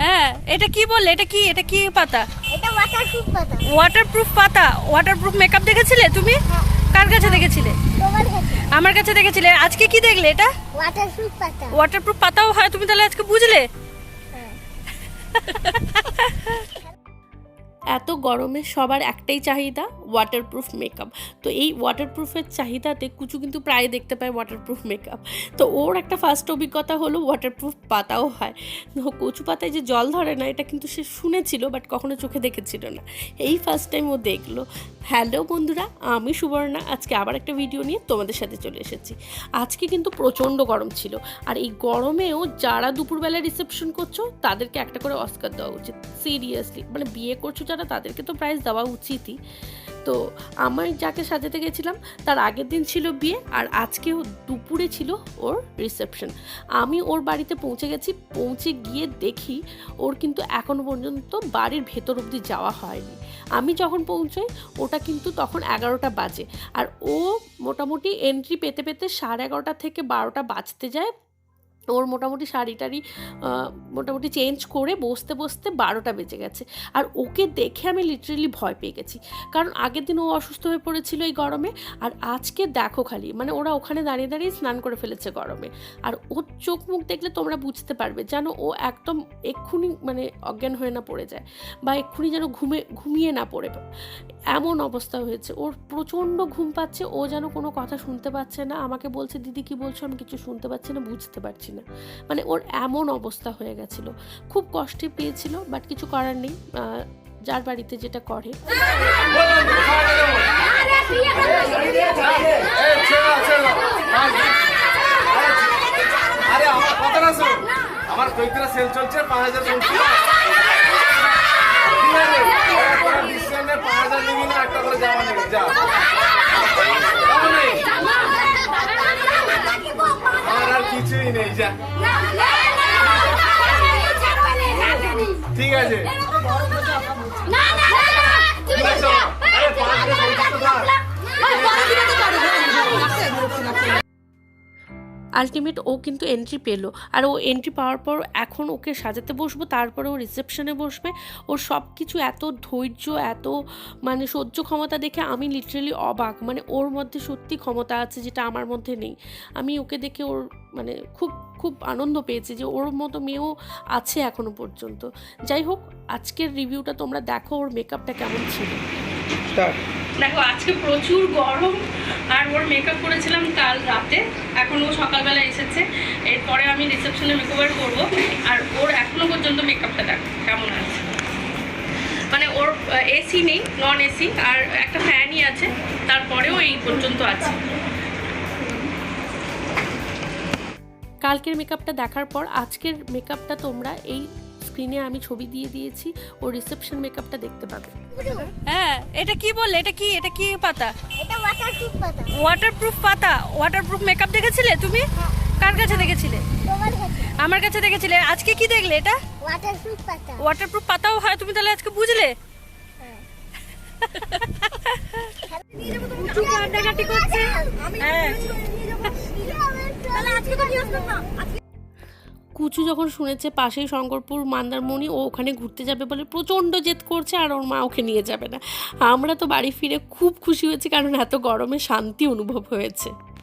হ্যাঁ, এটা কি বললে? এটা কি পাতা? এটা ওয়াটারপ্রুফ পাতা। ওয়াটারপ্রুফ পাতা। ওয়াটারপ্রুফ মেকআপ দেখেছিলে তুমি? কার কাছে দেখেছিলে? তোমার কাছে। আমার কাছে দেখেছিলে। আজকে কি দেখলে? এটা ওয়াটারপ্রুফ পাতা। ওয়াটারপ্রুফ পাতাও হয়, তুমি তাহলে আজকে বুঝলে? হ্যাঁ। এত গরমে সবার একটাই চাহিদা ওয়াটারপ্রুফ মেকআপ। তো এই ওয়াটারপ্রুফের চাহিদাতে কুচু কিন্তু প্রায় দেখতে পায় ওয়াটারপ্রুফ মেকআপ। তো ওর একটা ফার্স্ট অভিজ্ঞতা হলো ওয়াটারপ্রুফ পাতাও হয়। কচু পাতায় যে জল ধরে না, এটা কিন্তু সে শুনেছিল বাট কখনো চোখে দেখেছিল না। এই ফার্স্ট টাইম ও দেখলো। হ্যালো বন্ধুরা, আমি সুবর্ণা। আজকে আবার একটা ভিডিও নিয়ে তোমাদের সাথে চলে এসেছি। আজকে কিন্তু প্রচণ্ড গরম ছিল, আর এই গরমেও যারা দুপুরবেলা রিসেপশন করছো তাদেরকে একটা করে অস্কার দেওয়া উচিত। সিরিয়াসলি, মানে বিয়ে করছো যারা তাদেরকে তো প্রাইজ দেওয়া উচিতই। তো আমি যাকে সাজাতে গেছিলাম তার আগের দিন ছিল বিয়ে, আর আজকেও দুপুরে ছিল ওর রিসেপশন। আমি ওর বাড়িতে পৌঁছে গেছি। পৌঁছে গিয়ে দেখি ওর কিন্তু এখনও পর্যন্ত বাড়ির ভেতর অবধি যাওয়া হয়নি। আমি যখন পৌঁছাই ওটা কিন্তু তখন 11টা বাজে, আর ও মোটামুটি এন্ট্রি পেতে পেতে 11:30 থেকে 12টা বাজতে যায়। ওর মোটামুটি শাড়িটারি মোটামুটি চেঞ্জ করে বসতে বসতে 12টা বেজে গেছে। আর ওকে দেখে আমি লিটারেলি ভয় পেয়ে গেছি, কারণ আগের দিন ও অসুস্থ হয়ে পড়েছিল এই গরমে। আর আজকে দেখো খালি, মানে ওরা ওখানে দাঁড়িয়ে দাঁড়িয়ে স্নান করে ফেলেছে গরমে। আর ওর চোখ মুখ দেখলে তোমরা বুঝতে পারবে যেন ও একদম এক্ষুনি মানে অজ্ঞান হয়ে না পড়ে যায়, বা এক্ষুনি যেন ঘুমিয়ে না পড়ে। এমন অবস্থা হয়েছে ওর, প্রচণ্ড ঘুম পাচ্ছে। ও যেন কোনো কথা শুনতে পাচ্ছে না। আমাকে বলছে, দিদি কি বলছো? আমি কিছু শুনতে পাচ্ছি না, বুঝতে পারছি না। মানে ওর এমন অবস্থা হয়ে গেছিল, খুব কষ্টে পেয়েছিল, বাট কিছু করার নেই, যার বাড়িতে যেটা করে। আরে আমার কথা না শোন, আমার চৈত্রা সেল চলছে 5000 চলছে। ডিসকাউন্টে 5000 নিবি না, একটা করে জামা নিবি। যা আমার আর কিছুই নেই, যা। ঠিক আছে। আরে 5000 আলটিমেট ও কিন্তু এন্ট্রি পেলো, আর ও এন্ট্রি পাওয়ার পর এখন ওকে সাজাতে বসবো, তারপরে ও রিসেপশনে বসবে। ওর সব কিছু এত ধৈর্য, এত মানে সহ্য ক্ষমতা দেখে আমি লিটারেলি অবাক। মানে ওর মধ্যে সত্যি ক্ষমতা আছে যেটা আমার মধ্যে নেই। আমি ওকে দেখে ওর মানে খুব খুব আনন্দ পেয়েছি যে ওর মতো মেয়েও আছে এখনো পর্যন্ত। যাই হোক, আজকের রিভিউটা তোমরা দেখো ওর মেকআপটা কেমন ছিল। দেখো আজকে প্রচুর গরম, আর ওর মেকআপ করেছিলাম কাল রাতে। এখন ও সকালবেলা এসেছে, এরপরে আমি রিসেপশনে মেকওভার করবো। আর ওর এখনো পর্যন্ত মেকআপটা দেখো কেমন আছে। মানে ওর এসি নেই, নন এসি, আর একটা ফ্যানই আছে, তারপরেও এই পর্যন্ত আছে। কালকের মেকআপটা দেখার পর আজকের মেকআপটা তোমরা এই স্ক্রিনে আমি ছবি দিয়ে দিয়েছি, ও রিসেপশন মেকআপটা দেখতে পাবে। হ্যাঁ, এটা কি বললে? এটা কি পাতা? এটা ওয়াটারপ্রুফ পাতা। ওয়াটারপ্রুফ পাতা। ওয়াটারপ্রুফ মেকআপ দেখেছিলে তুমি? কার কাছে দেখেছিলে? তোমার কাছে। আমার কাছে দেখেছিলে। আজকে কি দেখলে? এটা ওয়াটারপ্রুফ পাতা। ওয়াটারপ্রুফ পাতাও হয়, তুমি তাহলে আজকে বুঝলে? কুচু কান্নাকাটি করছে। হ্যাঁ, তাহলে আজকে তো নিয়ে আসলাম না। কুচু যখন শুনেছে পাশেই শঙ্করপুর মন্দারমণি, ও ওখানে ঘুরতে যাবে বলে প্রচণ্ড জেদ করছে, আর ওর মা ওকে নিয়ে যাবে না। আমরা তো বাড়ি ফিরে খুব খুশি হয়েছি, কারণ এত গরমে শান্তি অনুভব হয়েছে।